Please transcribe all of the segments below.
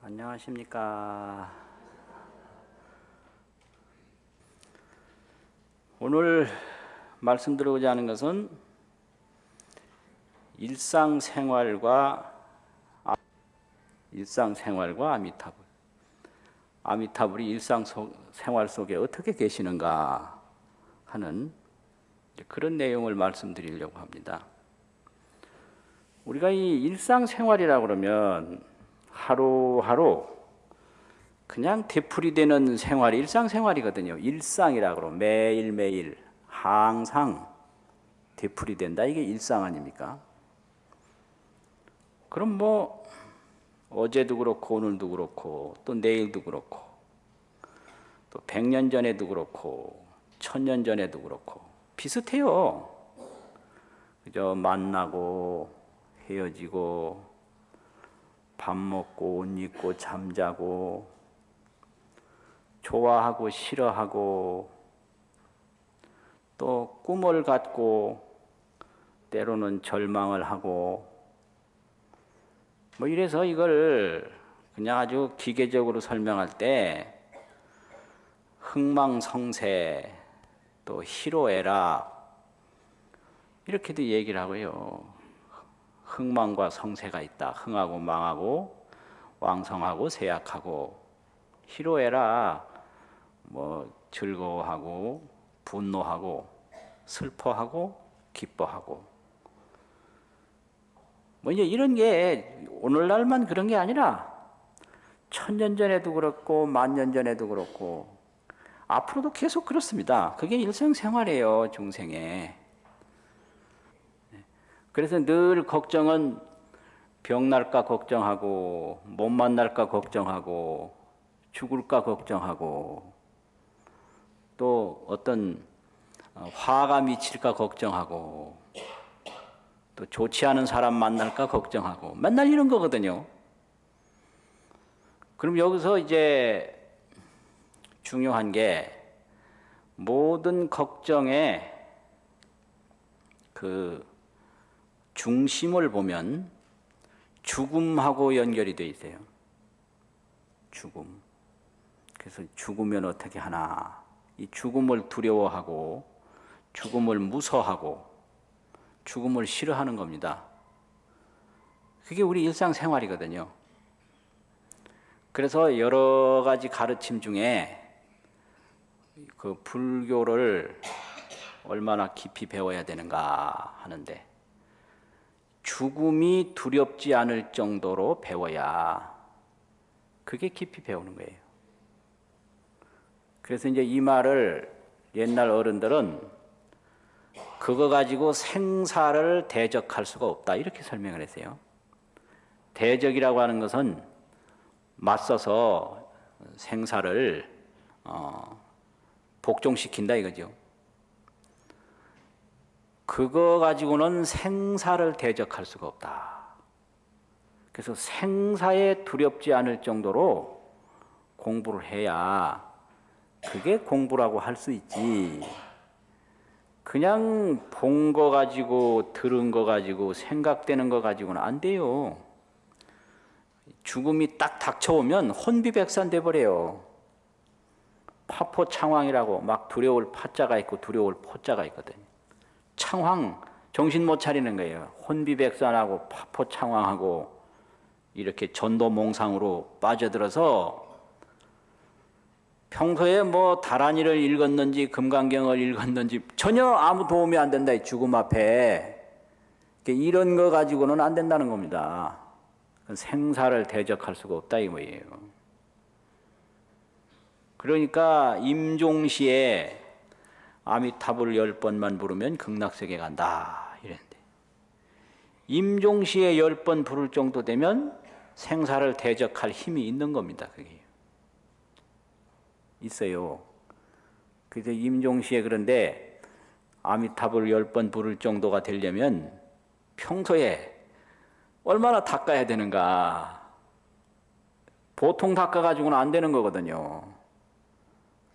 안녕하십니까. 오늘 말씀드리고자 하는 것은 일상생활과 아미타불. 아미타불이 일상생활 속에 어떻게 계시는가 하는 그런 내용을 말씀드리려고 합니다. 우리가 이 일상생활이라고 그러면 하루하루 그냥 되풀이되는 생활이 일상생활이거든요. 일상이라고 그러면 매일매일 항상 되풀이된다. 이게 일상 아닙니까? 그럼 뭐 어제도 그렇고 오늘도 그렇고 또 내일도 그렇고 또 100년 전에도 그렇고 1000년 전에도 그렇고 비슷해요. 그저 만나고 헤어지고 밥 먹고 옷 입고 잠자고 좋아하고 싫어하고 또 꿈을 갖고 때로는 절망을 하고 뭐 이래서 이걸 그냥 아주 기계적으로 설명할 때 흥망성쇠 또 희로애락 이렇게도 얘기를 하고요. 흥망과 성쇠가 있다. 흥하고 망하고 왕성하고 쇠약하고 희로애락 뭐 즐거워하고 분노하고 슬퍼하고 기뻐하고 뭐 이제 이런 게 오늘날만 그런 게 아니라 1000년 전에도 그렇고 10,000년 전에도 그렇고 앞으로도 계속 그렇습니다. 그게 일상생활이에요, 중생에. 그래서 늘 걱정은 병 날까 걱정하고 못 만날까 걱정하고 죽을까 걱정하고 또 어떤 화가 미칠까 걱정하고 또 좋지 않은 사람 만날까 걱정하고 맨날 이런 거거든요. 그럼 여기서 이제 중요한 게 모든 걱정의 그 중심을 보면 죽음하고 연결이 돼 있어요. 죽음. 그래서 죽으면 어떻게 하나. 이 죽음을 두려워하고 죽음을 무서워하고 죽음을 싫어하는 겁니다. 그게 우리 일상생활이거든요. 그래서 여러 가지 가르침 중에 그 불교를 얼마나 깊이 배워야 되는가 하는데 죽음이 두렵지 않을 정도로 배워야 그게 깊이 배우는 거예요. 그래서 이제 이 말을 옛날 어른들은 그거 가지고 생사를 대적할 수가 없다 이렇게 설명을 했어요. 대적이라고 하는 것은 맞서서 생사를 복종시킨다 이거죠. 그거 가지고는 생사를 대적할 수가 없다. 그래서 생사에 두렵지 않을 정도로 공부를 해야 그게 공부라고 할 수 있지. 그냥 본 거 가지고 들은 거 가지고 생각되는 거 가지고는 안 돼요. 죽음이 딱 닥쳐오면 혼비백산 돼버려요. 파포창황이라고 막 두려울 파자가 있고 두려울 포자가 있거든요. 창황, 정신 못 차리는 거예요. 혼비백산하고 파포창황하고 이렇게 전도몽상으로 빠져들어서 평소에 뭐 다란이를 읽었는지 금강경을 읽었는지 전혀 아무 도움이 안 된다. 이 죽음 앞에. 이런 거 가지고는 안 된다는 겁니다. 생사를 대적할 수가 없다 이거예요. 그러니까 임종시에 아미타불 10번만 부르면 극락세계 간다 이랬는데 임종시에 10번 부를 정도 되면 생사를 대적할 힘이 있는 겁니다. 그게 있어요. 그래서 임종시에 그런데 아미타불 10번 부를 정도가 되려면 평소에 얼마나 닦아야 되는가. 보통 닦아가지고는 안 되는 거거든요.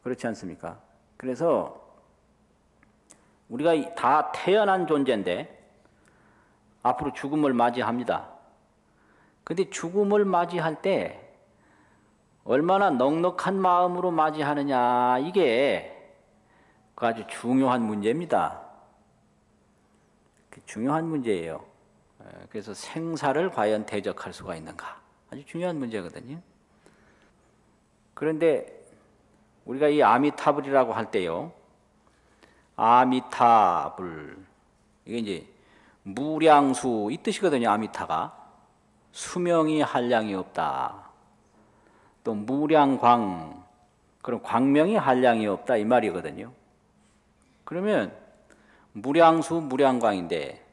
그렇지 않습니까? 그래서 우리가 다 태어난 존재인데 앞으로 죽음을 맞이합니다. 근데 죽음을 맞이할 때 얼마나 넉넉한 마음으로 맞이하느냐, 이게 그 아주 중요한 문제입니다. 중요한 문제예요. 그래서 생사를 과연 대적할 수가 있는가, 아주 중요한 문제거든요. 그런데 우리가 이 아미타불이라고 할 때요, 아미타불, 이게 이제 무량수 이 뜻이거든요. 아미타가 수명이 한량이 없다. 또 무량광, 그럼 광명이 한량이 없다, 이 말이거든요. 그러면 무량수 무량광인데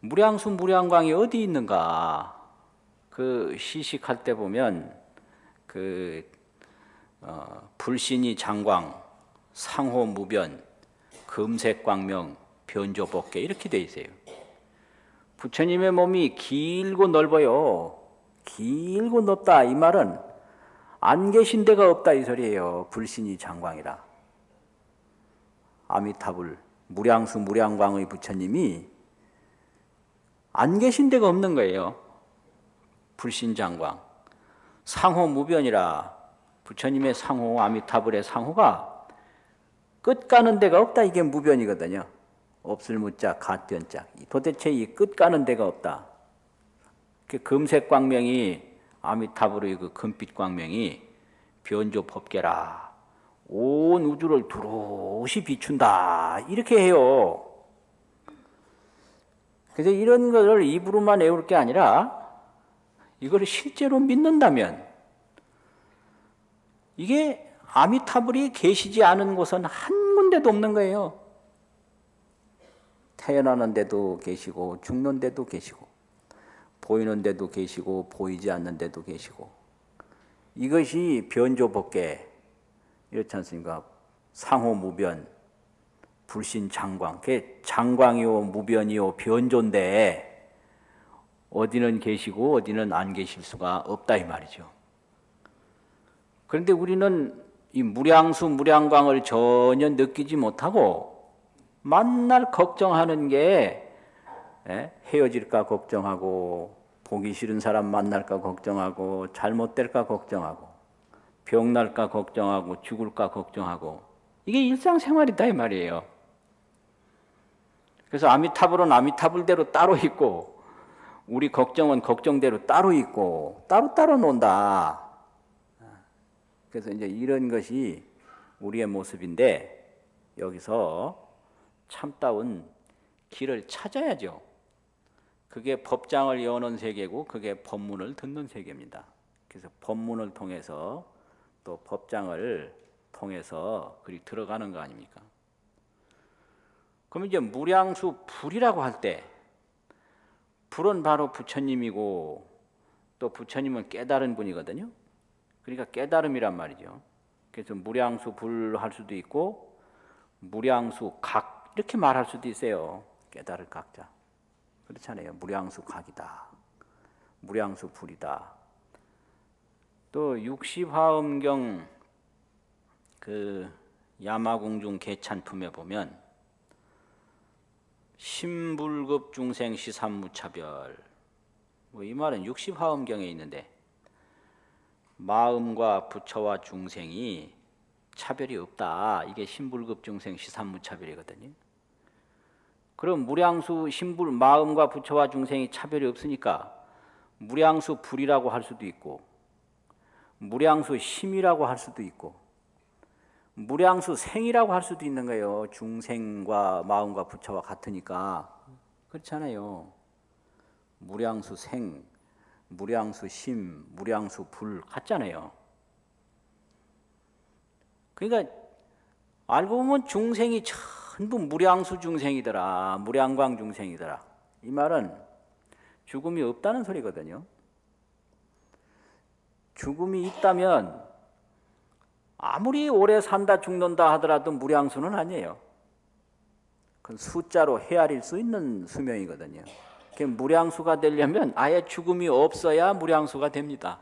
무량수 무량광이 어디 있는가? 그 시식할 때 보면 불신이 장광, 상호 무변, 금색광명, 변조법계 이렇게 돼 있어요. 부처님의 몸이 길고 넓어요. 길고 넓다, 이 말은 안 계신 데가 없다, 이 소리예요. 불신이 장광이라. 아미타불 무량수 무량광의 부처님이 안 계신 데가 없는 거예요. 불신장광. 상호 무변이라. 부처님의 상호, 아미타불의 상호가 끝 가는 데가 없다, 이게 무변이거든요. 없을 무자 갓변자, 도대체 이 끝 가는 데가 없다. 그 금색 광명이, 아미타불의 그 금빛 광명이 변조법계라. 온 우주를 두루시 비춘다, 이렇게 해요. 그래서 이런 것을 입으로만 외울 게 아니라 이걸 실제로 믿는다면, 이게 아미타불이 계시지 않은 곳은 한 군데도 없는 거예요. 태어나는 데도 계시고 죽는 데도 계시고 보이는 데도 계시고 보이지 않는 데도 계시고, 이것이 변조법계, 이렇지 않습니까? 상호무변, 불신장광, 그게 장광이요 무변이요 변조인데 어디는 계시고 어디는 안 계실 수가 없다, 이 말이죠. 그런데 우리는 이 무량수 무량광을 전혀 느끼지 못하고 만날 걱정하는 게, 헤어질까 걱정하고, 보기 싫은 사람 만날까 걱정하고, 잘못될까 걱정하고, 병날까 걱정하고, 죽을까 걱정하고, 이게 일상생활이다, 이 말이에요. 그래서 아미타불은 아미타불대로 따로 있고 우리 걱정은 걱정대로 따로 있고 따로따로 논다. 그래서 이제 이런 것이 우리의 모습인데, 여기서 참다운 길을 찾아야죠. 그게 법장을 여는 세계고 그게 법문을 듣는 세계입니다. 그래서 법문을 통해서 또 법장을 통해서 그리 들어가는 거 아닙니까? 그럼 이제 무량수 불이라고 할 때, 불은 바로 부처님이고 또 부처님은 깨달은 분이거든요. 그러니까 깨달음이란 말이죠. 그래서 무량수 불 할 수도 있고 무량수 각 이렇게 말할 수도 있어요. 깨달을 각자. 그렇잖아요. 무량수 각이다, 무량수 불이다. 또 육십화엄경 그 야마공중 개찬품에 보면 신불급 중생 시삼무차별, 이 말은 육십화엄경에 있는데 마음과 부처와 중생이 차별이 없다, 이게 신불급 중생 시삼무차별이거든요. 그럼 무량수 신불, 마음과 부처와 중생이 차별이 없으니까 무량수 불이라고 할 수도 있고 무량수 심이라고 할 수도 있고 무량수 생이라고 할 수도 있는 거예요. 중생과 마음과 부처와 같으니까. 그렇잖아요. 무량수 생, 무량수 심, 무량수 불 같잖아요. 그러니까 알고 보면 중생이 전부 무량수 중생이더라, 무량광 중생이더라. 이 말은 죽음이 없다는 소리거든요. 죽음이 있다면 아무리 오래 산다 죽는다 하더라도 무량수는 아니에요. 그건 숫자로 헤아릴 수 있는 수명이거든요. 무량수가 되려면 아예 죽음이 없어야 무량수가 됩니다.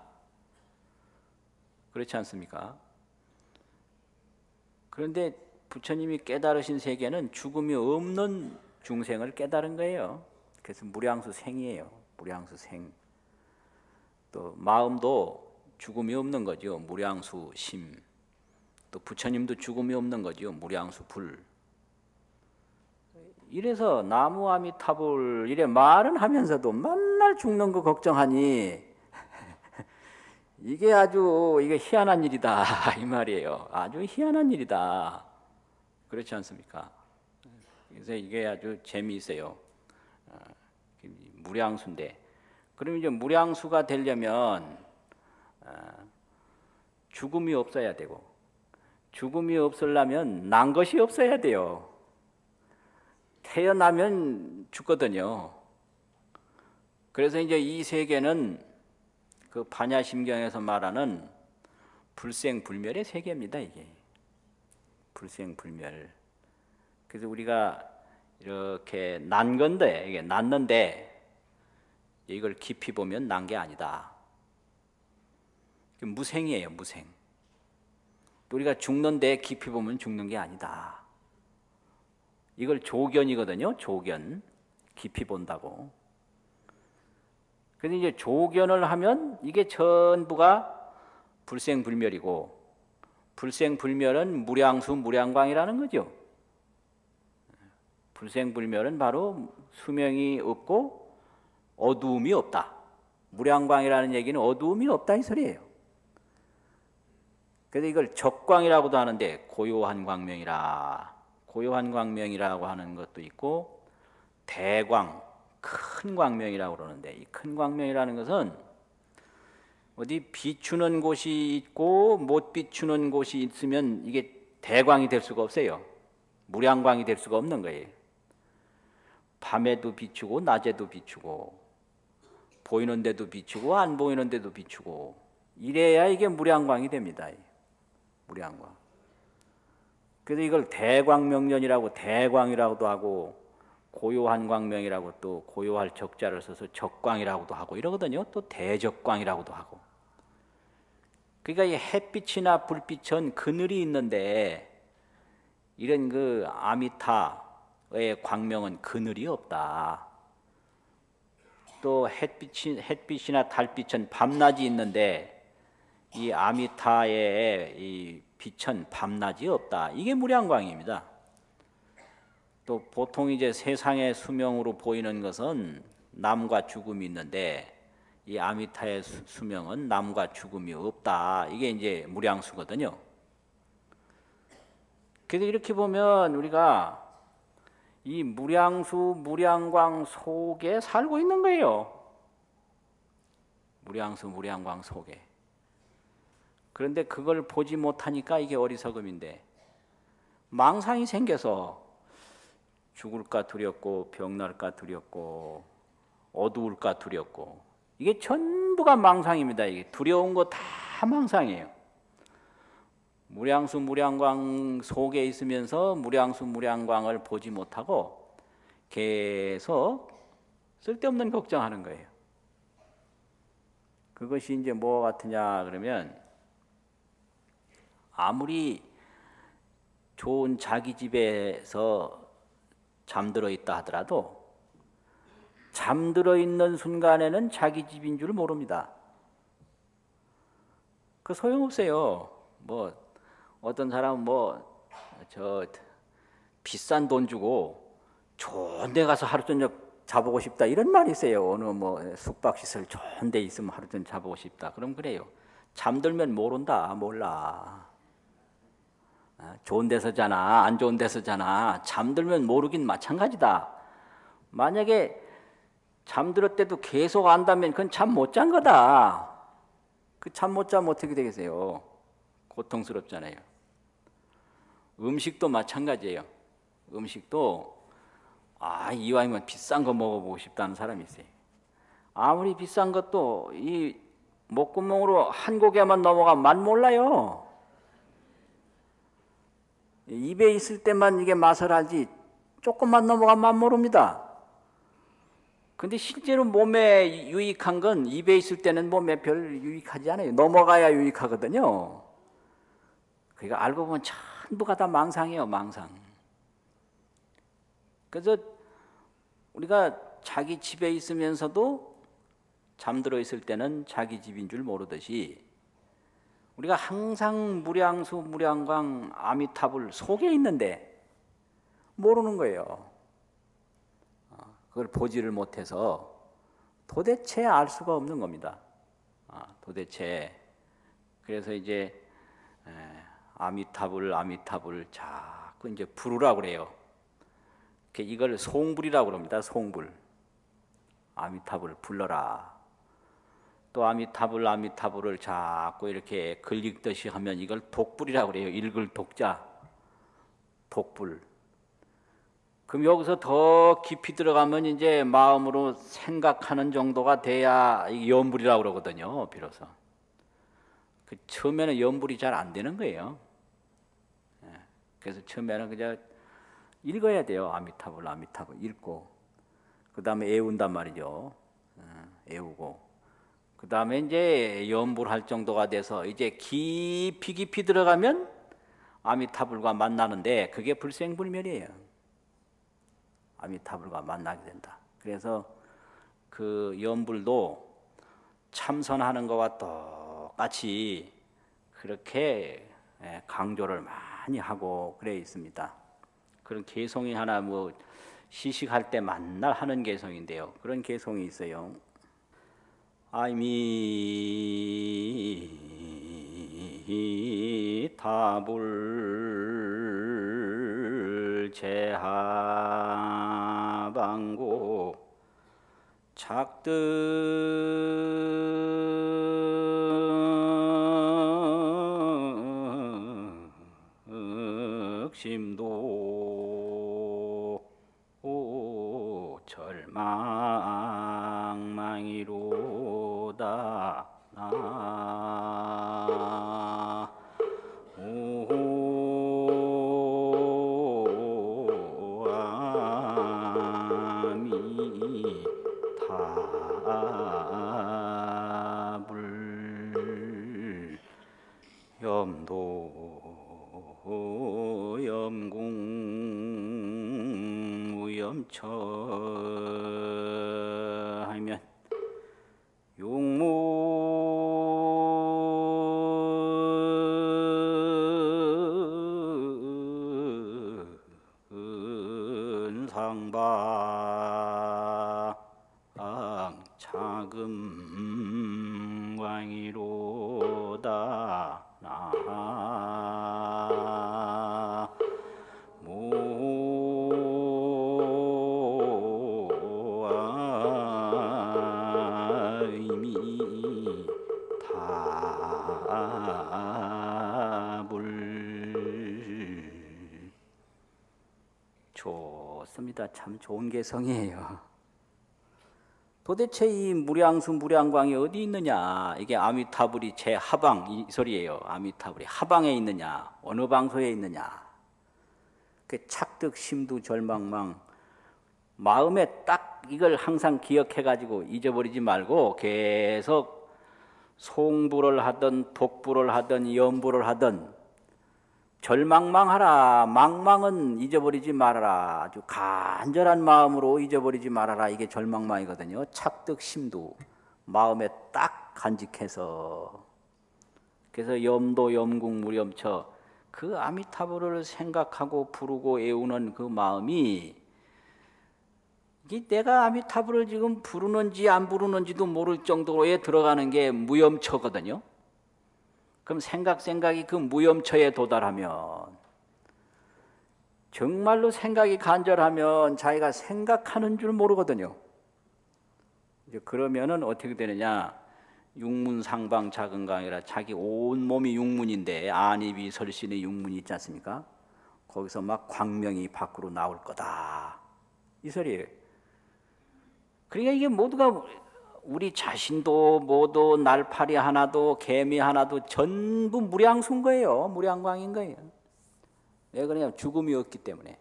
그렇지 않습니까? 그런데 부처님이 깨달으신 세계는 죽음이 없는 중생을 깨달은 거예요. 그래서 무량수 생이에요. 무량수 생. 또 마음도 죽음이 없는 거죠. 무량수 심. 또 부처님도 죽음이 없는 거죠. 무량수 불. 이래서 나무 아미타불 이래 말은 하면서도 맨날 죽는 거 걱정하니 이게 아주 이게 희한한 일이다 이 말이에요. 아주 희한한 일이다. 그렇지 않습니까? 그래서 이게 아주 재미있어요. 무량수인데, 그럼 이제 무량수가 되려면 죽음이 없어야 되고, 죽음이 없으려면 난 것이 없어야 돼요. 태어나면 죽거든요. 그래서 이제 이 세계는 그 반야심경에서 말하는 불생불멸의 세계입니다. 이게 불생불멸. 그래서 우리가 이렇게 난 건데, 이게 났는데 이걸 깊이 보면 난 게 아니다. 무생이에요, 무생. 또 우리가 죽는데 깊이 보면 죽는 게 아니다. 이걸 조견이거든요, 조견. 깊이 본다고. 그래서 이제 조견을 하면 이게 전부가 불생불멸이고, 불생불멸은 무량수 무량광이라는 거죠. 불생불멸은 바로 수명이 없고 어두움이 없다. 무량광이라는 얘기는 어두움이 없다 이 소리예요. 그래서 이걸 적광이라고도 하는데, 고요한 광명이라, 고요한 광명이라고 하는 것도 있고, 대광, 큰 광명이라고 그러는데, 이 큰 광명이라는 것은 어디 비추는 곳이 있고 못 비추는 곳이 있으면 이게 대광이 될 수가 없어요. 무량광이 될 수가 없는 거예요. 밤에도 비추고 낮에도 비추고, 보이는 데도 비추고 안 보이는 데도 비추고, 이래야 이게 무량광이 됩니다. 무량광. 그래서 이걸 대광명년이라고, 대광이라고도 하고, 고요한 광명이라고, 또 고요할 적자를 써서 적광이라고도 하고 이러거든요. 또 대적광이라고도 하고. 그러니까 이 햇빛이나 불빛은 그늘이 있는데, 이런 그 아미타의 광명은 그늘이 없다. 또 햇빛이나 달빛은 밤낮이 있는데, 이 아미타의 이 빛은 밤낮이 없다. 이게 무량광입니다. 또 보통 이제 세상의 수명으로 보이는 것은 남과 죽음이 있는데, 이 아미타의 수명은 남과 죽음이 없다. 이게 이제 무량수거든요. 그래서 이렇게 보면 우리가 이 무량수, 무량광 속에 살고 있는 거예요. 무량수, 무량광 속에. 그런데 그걸 보지 못하니까 이게 어리석음인데, 망상이 생겨서 죽을까 두렵고, 병날까 두렵고, 어두울까 두렵고, 이게 전부가 망상입니다. 이게 두려운 거 다 망상이에요. 무량수 무량광 속에 있으면서 무량수 무량광을 보지 못하고 계속 쓸데없는 걱정하는 거예요. 그것이 이제 뭐 같으냐 그러면, 아무리 좋은 자기 집에서 잠들어 있다 하더라도 잠들어 있는 순간에는 자기 집인 줄 모릅니다. 그 소용없어요. 뭐 어떤 사람은 뭐 저 비싼 돈 주고 좋은 데 가서 하루 저녁 자보고 싶다 이런 말이 있어요. 어느 뭐 숙박시설 좋은 데 있으면 하루 종일 자보고 싶다. 그럼 그래요. 잠들면 모른다. 몰라. 좋은 데서 자나 안 좋은 데서 자나 잠들면 모르긴 마찬가지다. 만약에 잠들었대도 계속 안다면 그건 잠 못 잔 거다. 그 잠 못 자면 어떻게 되겠어요? 고통스럽잖아요. 음식도 마찬가지예요. 음식도 이왕이면 비싼 거 먹어보고 싶다는 사람이 있어요. 아무리 비싼 것도 이 목구멍으로 한 고개만 넘어가면 맛 몰라요. 입에 있을 때만 이게 맛을 알지 조금만 넘어가면 맛 모릅니다. 근데 실제로 몸에 유익한 건 입에 있을 때는 몸에 별 유익하지 않아요. 넘어가야 유익하거든요. 그러니까 알고 보면 전부가 다 망상이에요, 망상. 그래서 우리가 자기 집에 있으면서도 잠들어 있을 때는 자기 집인 줄 모르듯이, 우리가 항상 무량수 무량광 아미타불 속에 있는데 모르는 거예요. 그걸 보지를 못해서 도대체 알 수가 없는 겁니다. 도대체. 그래서 이제 아미타불 자꾸 이제 부르라고 그래요. 이걸 송불이라고 그럽니다. 송불. 아미타불 불러라. 또 아미타불을 자꾸 이렇게 글 읽듯이 하면 이걸 독불이라고 그래요. 읽을 독자. 독불. 그럼 여기서 더 깊이 들어가면 이제 마음으로 생각하는 정도가 돼야 염불이라고 그러거든요. 비로소. 처음에는 염불이 잘 안 되는 거예요. 그래서 처음에는 그냥 읽어야 돼요. 아미타불 읽고 그 다음에 애운단 말이죠. 애우고 그 다음에 이제 염불할 정도가 돼서 이제 깊이 들어가면 아미타불과 만나는데 그게 불생불멸이에요. 아미타불과 만나게 된다. 그래서 그 염불도 참선하는 것과 똑같이 그렇게 강조를 많이 하고 그래 있습니다. 그런 개송이 하나 뭐 시식할 때 만날 하는 개송인데요. 그런 개송이 있어요. 아미타불 제하방고 작득심도 절망망이로다 아미타불 염도 염궁 무염처 하면 용문상방 차금광이로다 좋습니다. 참 좋은 개성이에요. 도대체 이 무량수 무량광이 어디 있느냐? 이게 아미타불이 제 하방 이 소리예요. 아미타불이 하방에 있느냐? 어느 방소에 있느냐? 그 착득 심두 절망망 마음에 딱 이걸 항상 기억해 가지고 잊어버리지 말고 계속 송불을 하든 독불을 하든 염불을 하든 절망망하라. 망망은 잊어버리지 말아라. 아주 간절한 마음으로 잊어버리지 말아라. 이게 절망망이거든요. 착득심도 마음에 딱 간직해서 그래서 염도 염궁 무렴처 그 아미타불을 생각하고 부르고 애우는 그 마음이 이게 내가 아미타불을 지금 부르는지 안 부르는지도 모를 정도로에 들어가는 게 무염처거든요. 그럼 생각이 그 무염처에 도달하면 정말로 생각이 간절하면 자기가 생각하는 줄 모르거든요. 이제 그러면은 어떻게 되느냐? 육문상방 작은강이라 자기 온 몸이 육문인데 안입이 설신의 육문이 있지 않습니까? 거기서 막 광명이 밖으로 나올 거다. 이 소리예요. 그러니까 이게 모두가 우리 자신도 모두 날파리 하나도 개미 하나도 전부 무량수인 거예요. 무량광인 거예요. 왜 그러냐면 죽음이 없기 때문에.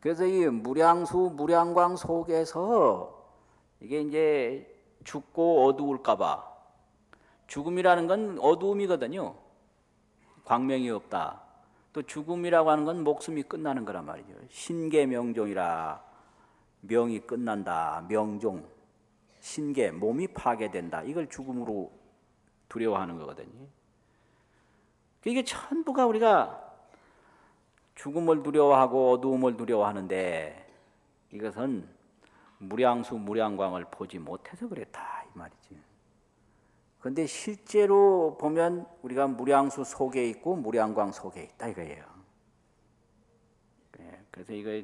그래서 이 무량수 무량광 속에서 이게 이제 죽고 어두울까 봐. 죽음이라는 건 어두움이거든요. 광명이 없다. 또 죽음이라고 하는 건 목숨이 끝나는 거란 말이죠. 신계명종이라 명이 끝난다. 명종, 신계, 몸이 파괴된다. 이걸 죽음으로 두려워하는 거거든요. 이게 전부가 우리가 죽음을 두려워하고 어두움을 두려워하는데 이것은 무량수 무량광을 보지 못해서 그랬다 이 말이지. 그런데 실제로 보면 우리가 무량수 속에 있고 무량광 속에 있다 이거예요. 그래서 이거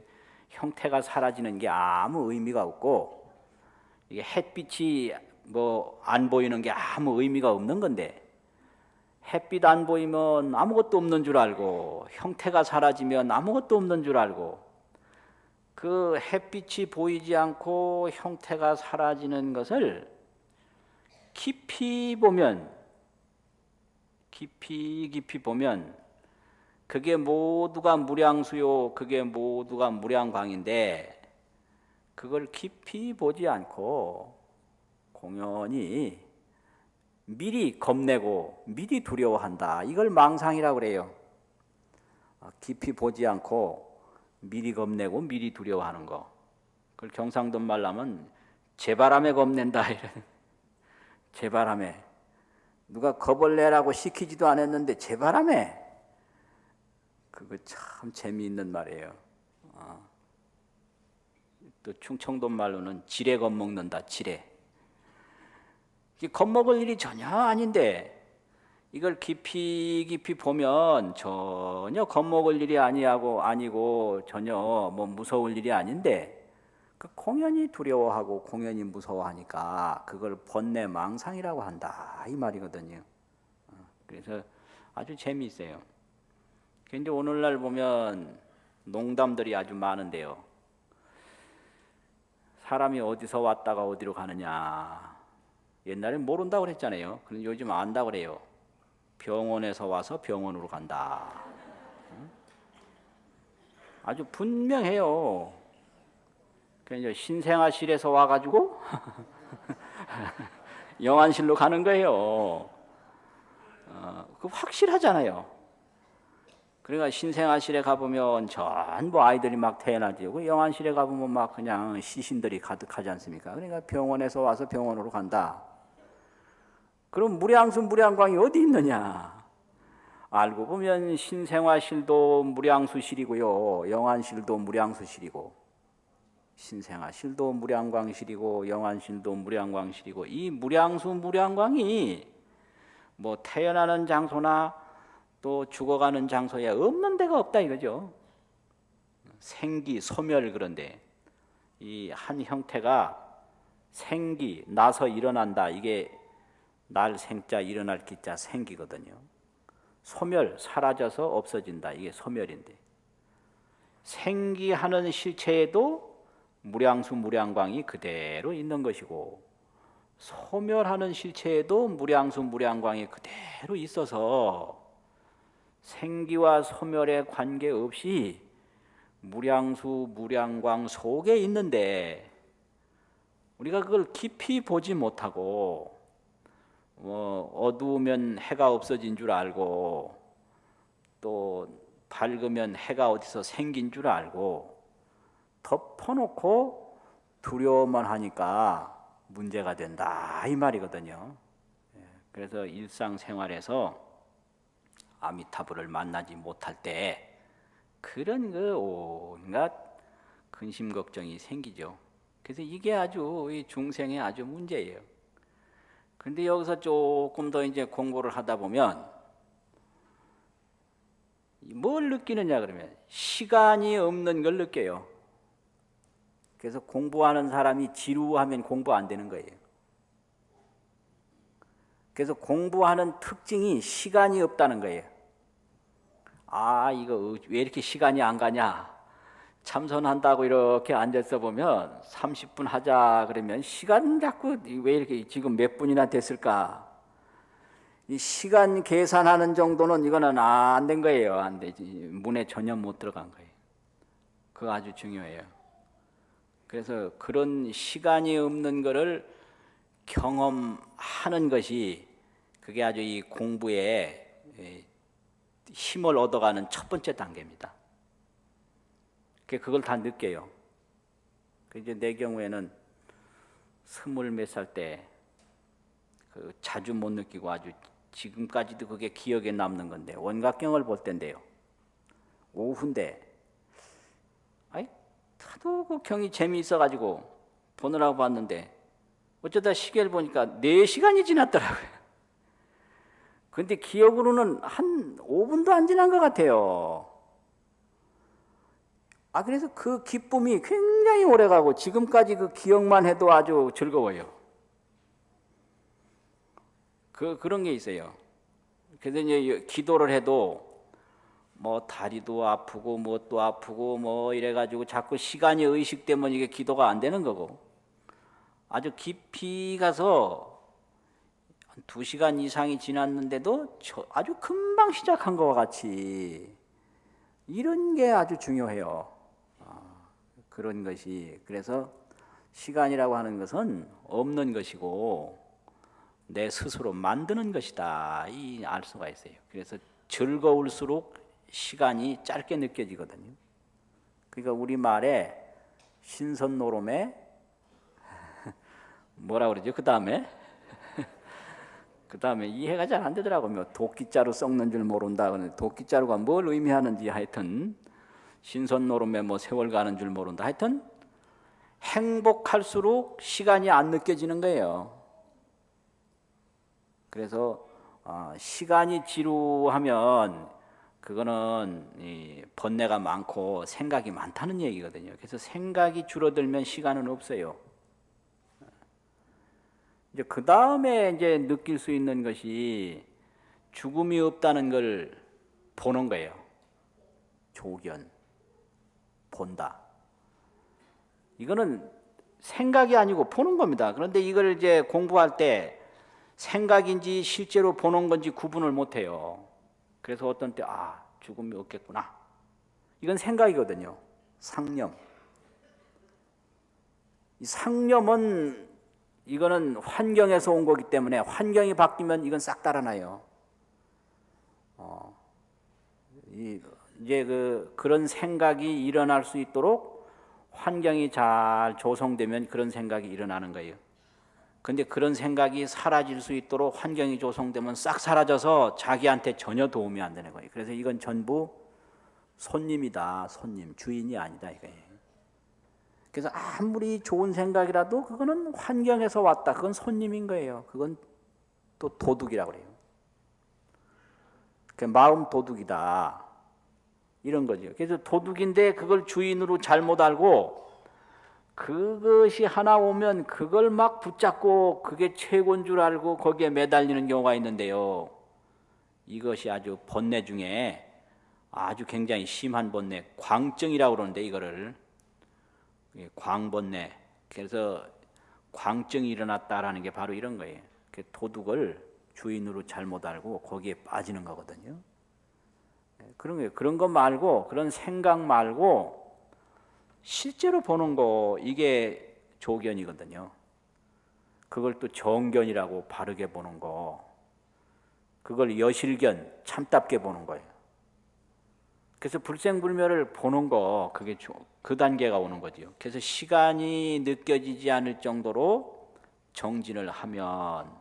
형태가 사라지는 게 아무 의미가 없고 이게 햇빛이 뭐 안 보이는 게 아무 의미가 없는 건데 햇빛 안 보이면 아무것도 없는 줄 알고 형태가 사라지면 아무것도 없는 줄 알고 그 햇빛이 보이지 않고 형태가 사라지는 것을 깊이 보면 깊이 보면 그게 모두가 무량수요 그게 모두가 무량광인데 그걸 깊이 보지 않고 공연히 미리 겁내고 미리 두려워한다. 이걸 망상이라고 그래요. 깊이 보지 않고 미리 겁내고 미리 두려워하는 거. 그걸 경상도 말로 하면 제바람에 겁낸다. 이런. 제바람에. 누가 겁을 내라고 시키지도 않았는데 제바람에. 그거 참 재미있는 말이에요. 또 충청도 말로는 지레 겁먹는다. 지레. 겁먹을 일이 전혀 아닌데 이걸 깊이 보면 전혀 겁먹을 일이 아니고 전혀 뭐 무서울 일이 아닌데 그 공연히 두려워하고 공연히 무서워하니까 그걸 번뇌 망상이라고 한다 이 말이거든요. 그래서 아주 재미있어요. 근데 오늘날 보면 농담들이 아주 많은데요. 사람이 어디서 왔다가 어디로 가느냐. 옛날엔 모른다고 그랬잖아요. 그런데 요즘 안다고 그래요. 병원에서 와서 병원으로 간다. 아주 분명해요. 그러니까 신생아실에서 와가지고 영안실로 가는 거예요. 그 확실하잖아요. 그러니까 신생아실에 가보면 전부 아이들이 막 태어나죠. 그 영안실에 가보면 막 그냥 시신들이 가득하지 않습니까? 그러니까 병원에서 와서 병원으로 간다. 그럼 무량수 무량광이 어디 있느냐? 알고 보면 신생아실도 무량수실이고요. 영안실도 무량수실이고 신생아실도 무량광실이고 영안실도 무량광실이고 이 무량수 무량광이 뭐 태어나는 장소나 또 죽어가는 장소에 없는 데가 없다 이거죠. 생기, 소멸 그런데 이 한 형태가 생기, 나서 일어난다. 이게 날 생자 일어날 기자 생기거든요. 소멸, 사라져서 없어진다. 이게 소멸인데 생기하는 실체에도 무량수 무량광이 그대로 있는 것이고 소멸하는 실체에도 무량수 무량광이 그대로 있어서 생기와 소멸에 관계없이 무량수 무량광 속에 있는데 우리가 그걸 깊이 보지 못하고 어두우면 해가 없어진 줄 알고 또 밝으면 해가 어디서 생긴 줄 알고 덮어놓고 두려워만 하니까 문제가 된다 이 말이거든요. 그래서 일상생활에서 아미타불을 만나지 못할 때 그런 그 온갖 근심 걱정이 생기죠. 그래서 이게 아주 이 중생의 아주 문제예요. 그런데 여기서 조금 더 이제 공부를 하다 보면 뭘 느끼느냐 그러면 시간이 없는 걸 느껴요. 그래서 공부하는 사람이 지루하면 공부 안 되는 거예요. 그래서 공부하는 특징이 시간이 없다는 거예요. 아, 이거 왜 이렇게 시간이 안 가냐? 참선한다고 이렇게 앉아서 보면 30분 하자 그러면 시간 자꾸 왜 이렇게 지금 몇 분이나 됐을까? 이 시간 계산하는 정도는 이거는 안 된 거예요. 안 되지. 문에 전혀 못 들어간 거예요. 그거 아주 중요해요. 그래서 그런 시간이 없는 거를 경험하는 것이 그게 아주 이 공부에 힘을 얻어가는 첫 번째 단계입니다. 그걸 다 느껴요. 이제 내 경우에는 20몇 살 때 그 자주 못 느끼고 아주 지금까지도 그게 기억에 남는 건데 원각경을 볼 때인데요. 오후인데 아이 하도 그 경이 재미있어가지고 보느라고 봤는데 어쩌다 시계를 보니까 4시간이 지났더라고요. 근데 기억으로는 한 5분도 안 지난 것 같아요. 그래서 그 기쁨이 굉장히 오래가고 지금까지 그 기억만 해도 아주 즐거워요. 그런 게 있어요. 그래서 이제 기도를 해도 뭐 다리도 아프고 뭣도 아프고 뭐 이래가지고 자꾸 시간이 의식되면 이게 기도가 안 되는 거고 아주 깊이 가서 한 2시간 이상이 지났는데도 아주 금방 시작한 것과 같이 이런 게 아주 중요해요. 그런 것이 그래서 시간이라고 하는 것은 없는 것이고 내 스스로 만드는 것이다 이 알 수가 있어요. 그래서 즐거울수록 시간이 짧게 느껴지거든요. 그러니까 우리 말에 신선노름에 뭐라 그러죠? 그 다음에 이해가 잘 안 되더라고요. 도끼자루 썩는 줄 모른다. 도끼자루가 뭘 의미하는지 하여튼 신선노름에 뭐 세월 가는 줄 모른다. 하여튼 행복할수록 시간이 안 느껴지는 거예요. 그래서 시간이 지루하면 그거는 번뇌가 많고 생각이 많다는 얘기거든요. 그래서 생각이 줄어들면 시간은 없어요. 이제 그 다음에 이제 느낄 수 있는 것이 죽음이 없다는 걸 보는 거예요. 조견, 본다. 이거는 생각이 아니고 보는 겁니다. 그런데 이걸 이제 공부할 때 생각인지 실제로 보는 건지 구분을 못 해요. 그래서 어떤 때 죽음이 없겠구나. 이건 생각이거든요. 상념. 이 상념은 이거는 환경에서 온 거기 때문에 환경이 바뀌면 이건 싹 달아나요. 이제 그런 생각이 일어날 수 있도록 환경이 잘 조성되면 그런 생각이 일어나는 거예요. 근데 그런 생각이 사라질 수 있도록 환경이 조성되면 싹 사라져서 자기한테 전혀 도움이 안 되는 거예요. 그래서 이건 전부 손님이다. 손님, 주인이 아니다 이거예요. 그래서 아무리 좋은 생각이라도 그거는 환경에서 왔다. 그건 손님인 거예요. 그건 또 도둑이라고 그래요. 마음 도둑이다. 이런 거죠. 그래서 도둑인데 그걸 주인으로 잘못 알고 그것이 하나 오면 그걸 막 붙잡고 그게 최고인 줄 알고 거기에 매달리는 경우가 있는데요. 이것이 아주 번뇌 중에 아주 굉장히 심한 번뇌, 광증이라고 그러는데 이거를 광번뇌. 그래서 광증이 일어났다라는 게 바로 이런 거예요. 도둑을 주인으로 잘못 알고 거기에 빠지는 거거든요. 그런 거예요. 그런 거 말고 그런 생각 말고 실제로 보는 거 이게 조견이거든요. 그걸 또 정견이라고 바르게 보는 거. 그걸 여실견 참답게 보는 거예요. 그래서 불생불멸을 보는 거 그게 그 단계가 오는 거죠. 그래서 시간이 느껴지지 않을 정도로 정진을 하면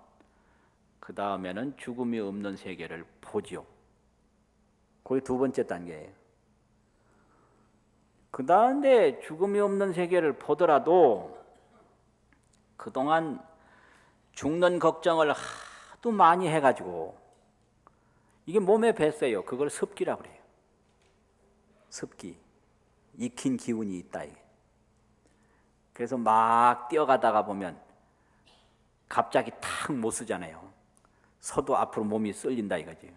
그 다음에는 죽음이 없는 세계를 보지요. 그게 2번째 단계예요. 그 다음에 죽음이 없는 세계를 보더라도 그동안 죽는 걱정을 하도 많이 해가지고 이게 몸에 뱄어요. 그걸 습기라고 그래요. 습기. 익힌 기운이 있다. 이게. 그래서 막 뛰어가다가 보면 갑자기 탁 못 쓰잖아요. 서도 앞으로 몸이 쏠린다 이거지.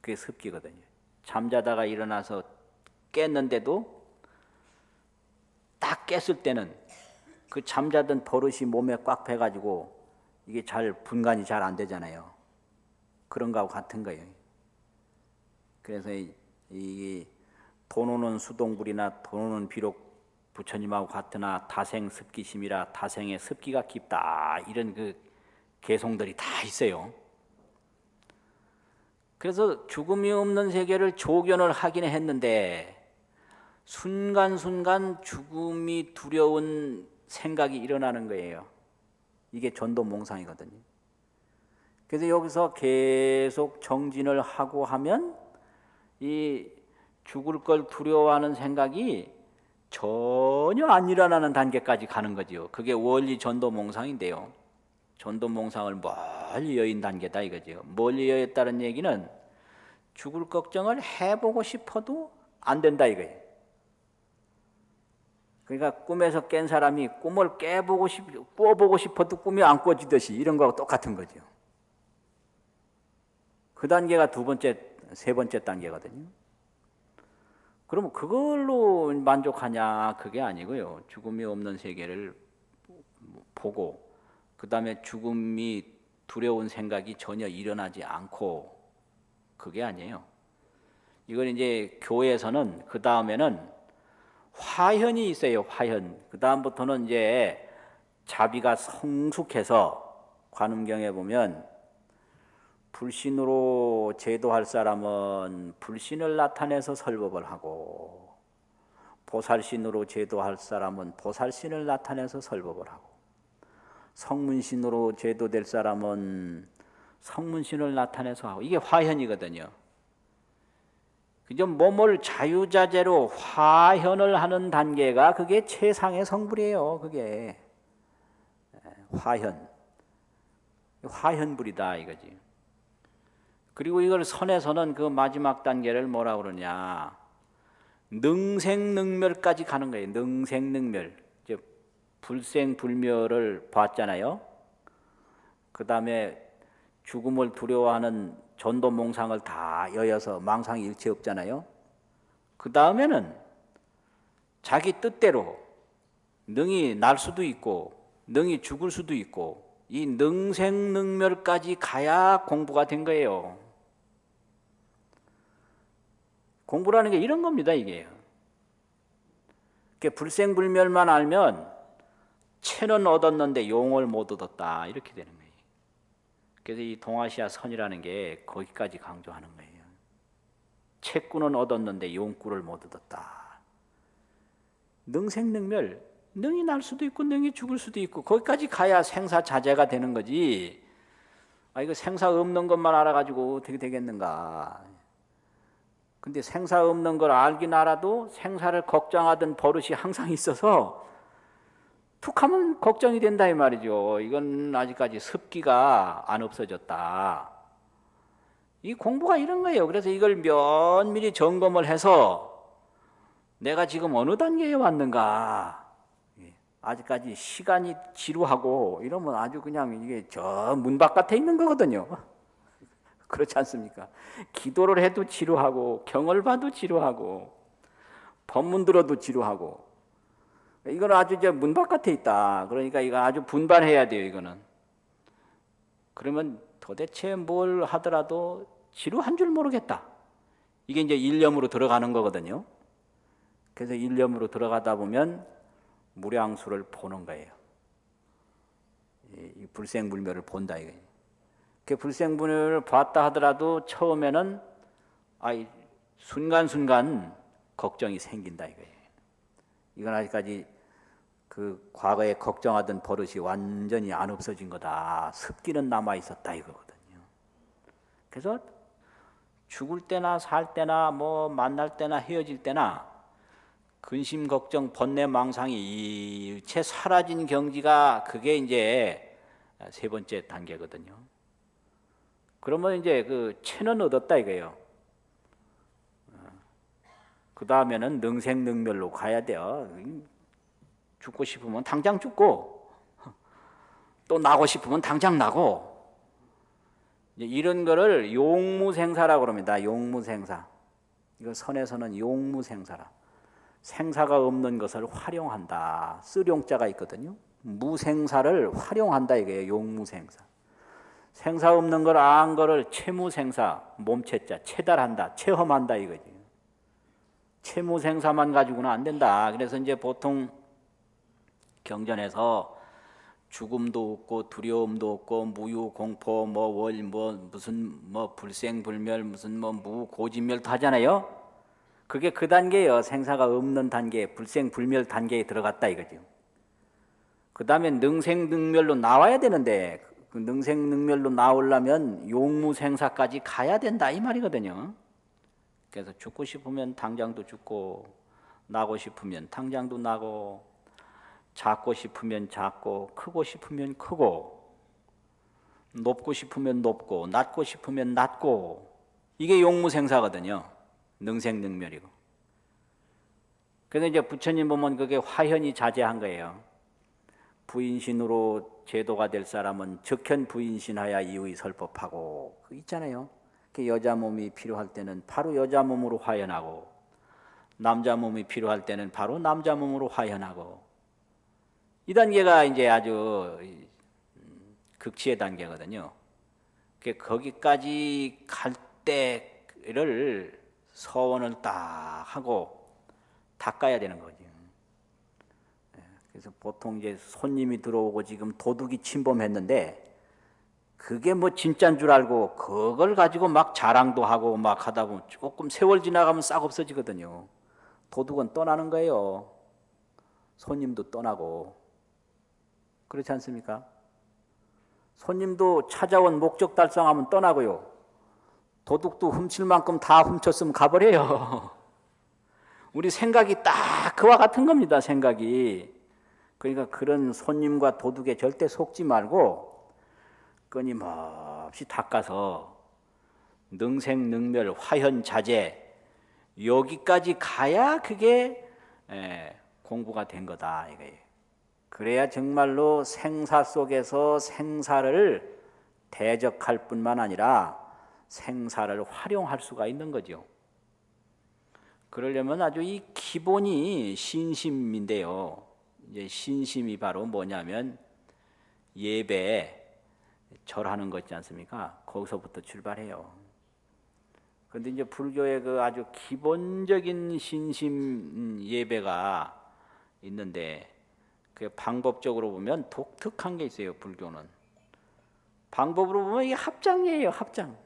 그게 습기거든요. 잠자다가 일어나서 깼는데도 딱 깼을 때는 그 잠자던 버릇이 몸에 꽉 배가지고 이게 잘 분간이 잘 안 되잖아요. 그런 거하고 같은 거예요. 그래서 이 돈오는 수동불이나 돈오는 비록 부처님하고 같으나 다생 습기심이라 다생의 습기가 깊다. 이런 그 개송들이 다 있어요. 그래서 죽음이 없는 세계를 조견을 하긴 했는데 순간순간 죽음이 두려운 생각이 일어나는 거예요. 이게 전도몽상이거든요. 그래서 여기서 계속 정진을 하고 하면 이 죽을 걸 두려워하는 생각이 전혀 안 일어나는 단계까지 가는 거지요. 그게 원리 전도몽상인데요. 전도몽상을 멀리 여인 단계다 이거죠. 멀리 여였다는 얘기는 죽을 걱정을 해보고 싶어도 안 된다 이거예요. 그러니까 꿈에서 깬 사람이 꿈을 꿔보고 싶어도 꿈이 안 꿔지듯이 이런 거하고 똑같은 거죠. 그 단계가 두 번째, 세 번째 단계거든요. 그러면 그걸로 만족하냐? 그게 아니고요. 죽음이 없는 세계를 보고 그 다음에 죽음이 두려운 생각이 전혀 일어나지 않고 그게 아니에요. 이걸 이제 교회에서는 그 다음에는 화현이 있어요. 화현. 그 다음부터는 이제 자비가 성숙해서 관음경에 보면 불신으로 제도할 사람은 불신을 나타내서 설법을 하고 보살신으로 제도할 사람은 보살신을 나타내서 설법을 하고 성문신으로 제도될 사람은 성문신을 나타내서 하고 이게 화현이거든요. 그저 몸을 자유자재로 화현을 하는 단계가 그게 최상의 성불이에요. 그게 화현불이다 이거지. 그리고 이걸 선에서는 그 마지막 단계를 뭐라 그러냐? 능생능멸까지 가는 거예요. 능생능멸. 이제 불생불멸을 봤잖아요. 그 다음에 죽음을 두려워하는 전도몽상을 다 여여서 망상이 일체 없잖아요. 그 다음에는 자기 뜻대로 능이 날 수도 있고 능이 죽을 수도 있고 이 능생능멸까지 가야 공부가 된 거예요. 공부라는 게 이런 겁니다, 이게. 불생불멸만 알면 체는 얻었는데 용을 못 얻었다 이렇게 되는 거예요. 그래서 이 동아시아 선이라는 게 거기까지 강조하는 거예요. 체구는 얻었는데 용구를 못 얻었다. 능생능멸, 능이 날 수도 있고 능이 죽을 수도 있고 거기까지 가야 생사자재가 되는 거지. 이거 생사 없는 것만 알아가지고 어떻게 되겠는가. 근데 생사 없는 걸 알긴 알아도 생사를 걱정하던 버릇이 항상 있어서 툭하면 걱정이 된다 이 말이죠. 이건 아직까지 습기가 안 없어졌다. 이 공부가 이런 거예요. 그래서 이걸 면밀히 점검을 해서 내가 지금 어느 단계에 왔는가. 아직까지 시간이 지루하고 이러면 아주 그냥 이게 저 문 바깥에 있는 거거든요. 그렇지 않습니까? 기도를 해도 지루하고 경을 봐도 지루하고 법문 들어도 지루하고 이건 아주 이제 문 바깥에 있다. 그러니까 이거 아주 분반해야 돼요. 이거는. 그러면 도대체 뭘 하더라도 지루한 줄 모르겠다. 이게 이제 일념으로 들어가는 거거든요. 그래서 일념으로 들어가다 보면 무량수를 보는 거예요. 이 불생불멸을 본다 이거예요. 그 불생불멸을 봤다 하더라도 처음에는 순간순간 걱정이 생긴다 이거예요. 이건 아직까지 그 과거에 걱정하던 버릇이 완전히 안 없어진 거다. 습기는 남아 있었다 이거거든요. 그래서 죽을 때나 살 때나 뭐 만날 때나 헤어질 때나 근심 걱정 번뇌 망상이 일체 사라진 경지가 그게 이제 세 번째 단계거든요. 그러면 이제 그 체는 얻었다 이거예요. 그 다음에는 능생능멸로 가야 돼요. 죽고 싶으면 당장 죽고 또 나고 싶으면 당장 나고 이런 거를 용무생사라고 합니다. 용무생사. 이거 선에서는 용무생사라. 생사가 없는 것을 활용한다. 쓰룡자가 있거든요. 무생사를 활용한다 이거예요. 용무생사. 생사 없는 걸 안 거를 채무생사, 몸체자, 체달한다, 체험한다 이거지. 채무생사만 가지고는 안 된다. 그래서 이제 보통 경전에서 죽음도 없고 두려움도 없고 무유공포 무슨 불생불멸 무슨 무고진멸도 하잖아요. 그게 그 단계예요. 생사가 없는 단계, 불생불멸 단계에 들어갔다 이거죠. 그 다음에 능생능멸로 나와야 되는데 그 능생능멸로 나오려면 용무생사까지 가야 된다 이 말이거든요. 그래서 죽고 싶으면 당장도 죽고, 나고 싶으면 당장도 나고, 작고 싶으면 작고, 크고 싶으면 크고, 높고 싶으면 높고, 낮고 싶으면 낮고, 이게 용무생사거든요. 능생능멸이고. 그래서 이제 부처님 보면 그게 화현이 자제한 거예요. 부인신으로 제도가 될 사람은 적현 부인신하야 이의 설법하고, 그 있잖아요. 여자 몸이 필요할 때는 바로 여자 몸으로 화현하고, 남자 몸이 필요할 때는 바로 남자 몸으로 화현하고, 이 단계가 이제 아주 극치의 단계거든요. 거기까지 갈 때를 서원을 딱 하고 닦아야 되는 거죠. 그래서 보통 이제 손님이 들어오고 지금 도둑이 침범했는데, 그게 뭐 진짜인 줄 알고 그걸 가지고 막 자랑도 하고 막 하다 보면 조금 세월 지나가면 싹 없어지거든요. 도둑은 떠나는 거예요. 손님도 떠나고. 그렇지 않습니까? 손님도 찾아온 목적 달성하면 떠나고요. 도둑도 훔칠 만큼 다 훔쳤으면 가버려요. 우리 생각이 딱 그와 같은 겁니다. 생각이. 그러니까 그런 손님과 도둑에 절대 속지 말고 끊임없이 닦아서 능생능멸 화현자재 여기까지 가야 그게 공부가 된 거다 이거예요. 그래야 정말로 생사 속에서 생사를 대적할 뿐만 아니라 생사를 활용할 수가 있는 거죠. 그러려면 아주 이 기본이 신심인데요. 이제 신심이 바로 뭐냐면 예배, 절하는 거 있지 않습니까? 거기서부터 출발해요. 그런데 이제 불교의 그 아주 기본적인 신심 예배가 있는데, 그 방법적으로 보면 독특한 게 있어요. 불교는 방법으로 보면 이게 합장이에요. 합장.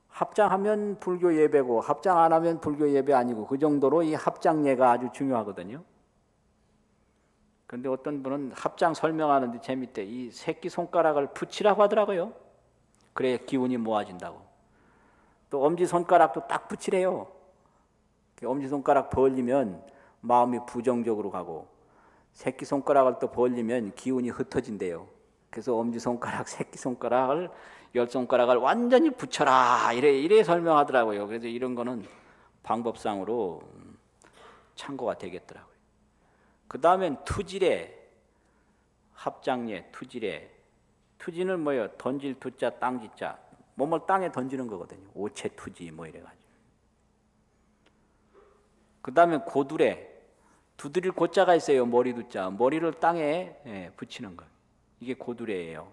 합장하면 불교 예배고, 합장 안 하면 불교 예배 아니고, 그 정도로 이 합장예가 아주 중요하거든요. 그런데 어떤 분은 합장 설명하는데 재밌대. 이 새끼 손가락을 붙이라고 하더라고요. 그래야 기운이 모아진다고. 또 엄지 손가락도 딱 붙이래요. 엄지 손가락 벌리면 마음이 부정적으로 가고, 새끼 손가락을 또 벌리면 기운이 흩어진대요. 그래서 엄지 손가락, 새끼 손가락을, 열 손가락을 완전히 붙여라 이래 설명하더라고요. 그래서 이런 거는 방법상으로 참고가 되겠더라고요. 그 다음엔 투지래, 합장예, 투지래. 투지는 뭐예요? 던질 투자, 땅지자. 몸을 땅에 던지는 거거든요. 오체 투지 뭐 이래가지고. 그 다음에 고두래. 두드릴 고자가 있어요. 머리 두자. 머리를 땅에 붙이는 거. 이게 고두래예요.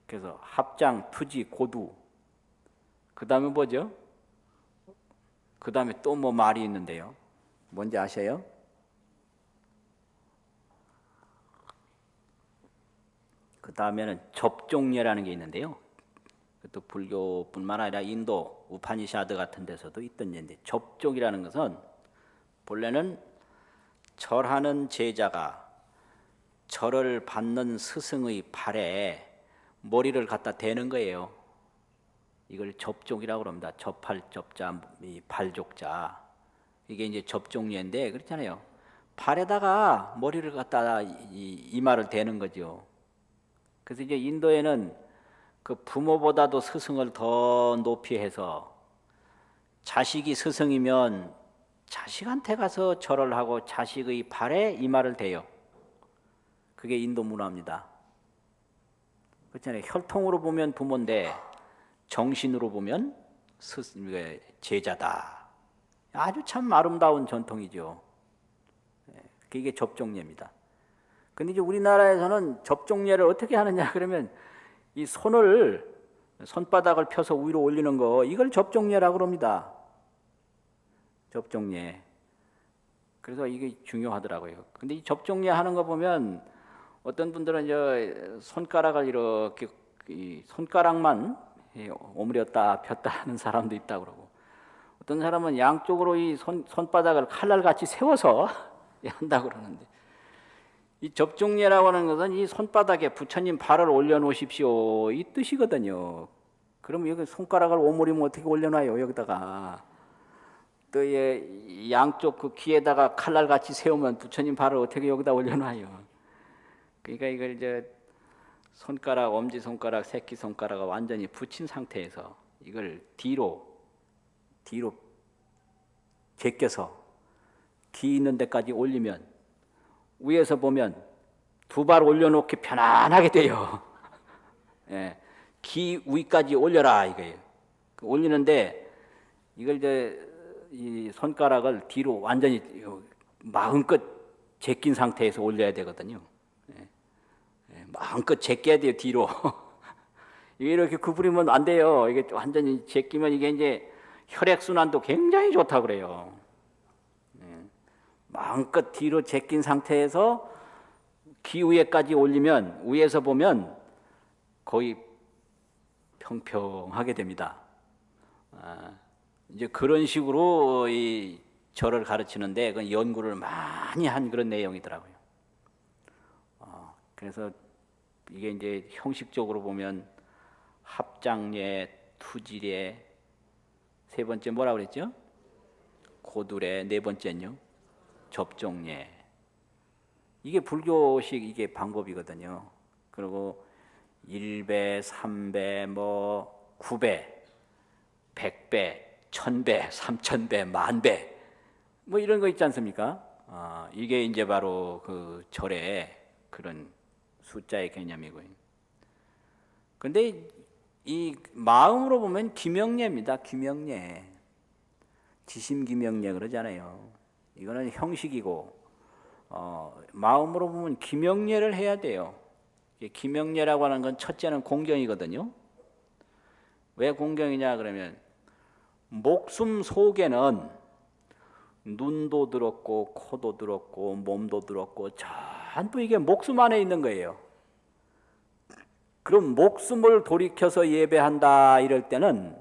그래서 합장, 투지, 고두. 그 다음에 뭐죠? 그 다음에 또 뭐 말이 있는데요. 뭔지 아세요? 그 다음에는 접종예라는 게 있는데요. 또 불교뿐만 아니라 인도 우파니샤드 같은 데서도 있던 예인데, 접종이라는 것은 본래는 절하는 제자가 절을 받는 스승의 발에 머리를 갖다 대는 거예요. 이걸 접종이라고 합니다. 접할 접자, 발족자. 이게 이제 접종예인데, 그렇잖아요. 발에다가 머리를 갖다 이마를 대는 거죠. 그래서 이제 인도에는 그 부모보다도 스승을 더 높이 해서, 자식이 스승이면 자식한테 가서 절을 하고 자식의 발에 이마를 대요. 그게 인도 문화입니다. 그렇잖아요. 혈통으로 보면 부모인데 정신으로 보면 제자다. 아주 참 아름다운 전통이죠. 그게 접종예입니다. 근데 이제 우리나라에서는 접종예를 어떻게 하느냐 그러면, 이 손바닥을 펴서 위로 올리는 거, 이걸 접종예라고 합니다. 접종예. 그래서 이게 중요하더라고요. 근데 이 접종예 하는 거 보면 어떤 분들은 이제 손가락을 이렇게, 손가락만 오므렸다 폈다 하는 사람도 있다고 그러고, 어떤 사람은 양쪽으로 이 손바닥을 칼날같이 세워서 한다고 그러는데, 이 접종례라고 하는 것은 이 손바닥에 부처님 발을 올려놓으십시오 이 뜻이거든요. 그럼 여기 손가락을 오므리면 어떻게 올려놔요 여기다가. 또 양쪽 그 귀에다가 칼날 같이 세우면 부처님 발을 어떻게 여기다 올려놔요. 그러니까 이걸 이제 손가락, 엄지 손가락, 새끼 손가락을 완전히 붙인 상태에서 이걸 뒤로 제껴서 귀 있는 데까지 올리면 위에서 보면 두 발 올려놓기 편안하게 돼요. 예, 귀 위까지 올려라 이거예요. 올리는데 이걸 이제 이 손가락을 뒤로 완전히 마음껏 제낀 상태에서 올려야 되거든요. 마음껏 제껴야 돼요 뒤로. 이렇게 구부리면 안 돼요. 이게 완전히 제끼면 이게 이제 혈액 순환도 굉장히 좋다 그래요. 마음껏 뒤로 제낀 상태에서 귀 위에까지 올리면 위에서 보면 거의 평평하게 됩니다. 이제 그런 식으로 이 절을 가르치는데 그 연구를 많이 한 그런 내용이더라고요. 그래서 이게 이제 형식적으로 보면 합장례, 투지례, 세 번째 뭐라 그랬죠? 고두례, 네 번째는요? 접종례. 이게 불교식 이게 방법이거든요. 그리고 1배, 3배, 뭐 9배, 100배, 1000배, 3000배, 만배 뭐 이런 거 있지 않습니까? 이게 이제 바로 그 절의 그런 숫자의 개념이고요. 근데 이 마음으로 보면 기명례입니다. 기명례. 지심기명례 그러잖아요. 이거는 형식이고 마음으로 보면 기명례를 해야 돼요. 기명례라고 하는 건 첫째는 공경이거든요. 왜 공경이냐 그러면 목숨 속에는 눈도 들었고 코도 들었고 몸도 들었고 전부 이게 목숨 안에 있는 거예요. 그럼 목숨을 돌이켜서 예배한다 이럴 때는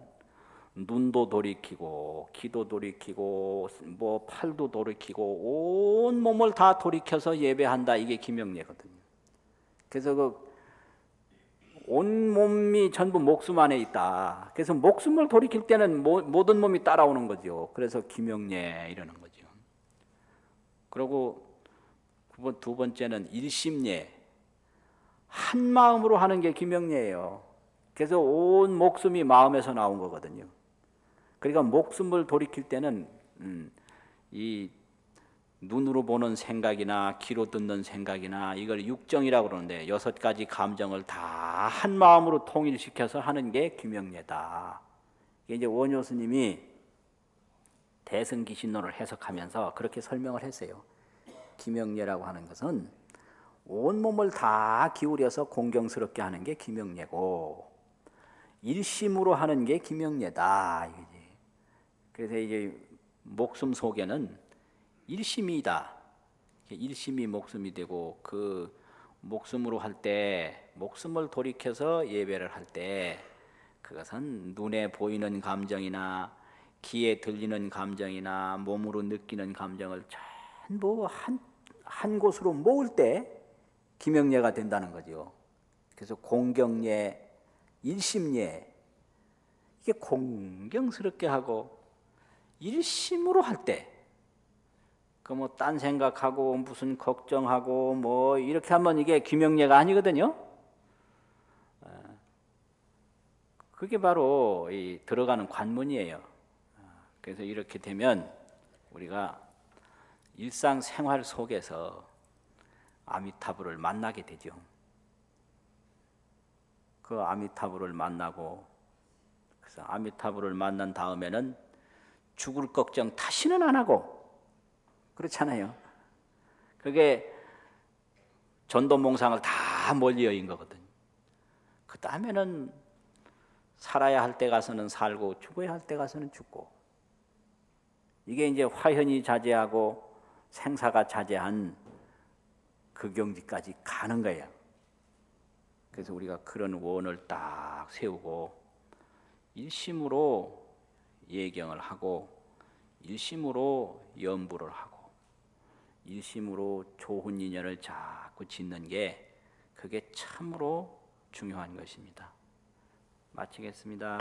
눈도 돌이키고 귀도 돌이키고 뭐 팔도 돌이키고 온 몸을 다 돌이켜서 예배한다 이게 기명례거든요. 그래서 그 온 몸이 전부 목숨 안에 있다. 그래서 목숨을 돌이킬 때는 모든 몸이 따라오는 거죠. 그래서 기명례 이러는 거죠. 그리고 두 번째는 일심례. 한 마음으로 하는 게 기명례예요. 그래서 온 목숨이 마음에서 나온 거거든요. 그러니까 목숨을 돌이킬 때는 이 눈으로 보는 생각이나 귀로 듣는 생각이나 이걸 육정이라고 그러는데 6가지 감정을 다 한 마음으로 통일시켜서 하는 게 기명례다. 이게 이제 원효 스님이 대승기신론을 해석하면서 그렇게 설명을 했어요. 기명례라고 하는 것은 온 몸을 다 기울여서 공경스럽게 하는 게 기명례고 일심으로 하는 게 기명례다. 그래서 이제 목숨 속에는 일심이다. 일심이 목숨이 되고 그 목숨으로 할 때 목숨을 돌이켜서 예배를 할 때 그것은 눈에 보이는 감정이나 귀에 들리는 감정이나 몸으로 느끼는 감정을 전부 한 곳으로 모을 때 기명례가 된다는 거죠. 그래서 공경례, 일심례 이게 공경스럽게 하고 일심으로 할 때 그 뭐 딴 생각하고 무슨 걱정하고 뭐 이렇게 하면 이게 기명례가 아니거든요. 그게 바로 이 들어가는 관문이에요. 그래서 이렇게 되면 우리가 일상생활 속에서 아미타불을 만나게 되죠. 그 아미타불을 만나고 그래서 아미타불을 만난 다음에는 죽을 걱정 다시는 안 하고 그렇잖아요. 그게 전도몽상을 다 멀리여인 거거든요. 그 다음에는 살아야 할 때 가서는 살고 죽어야 할 때 가서는 죽고 이게 이제 화현이 자제하고 생사가 자제한 그 경지까지 가는 거예요. 그래서 우리가 그런 원을 딱 세우고 일심으로 예경을 하고 일심으로 연부를 하고 일심으로 좋은 인연을 자꾸 짓는 게 그게 참으로 중요한 것입니다. 마치겠습니다.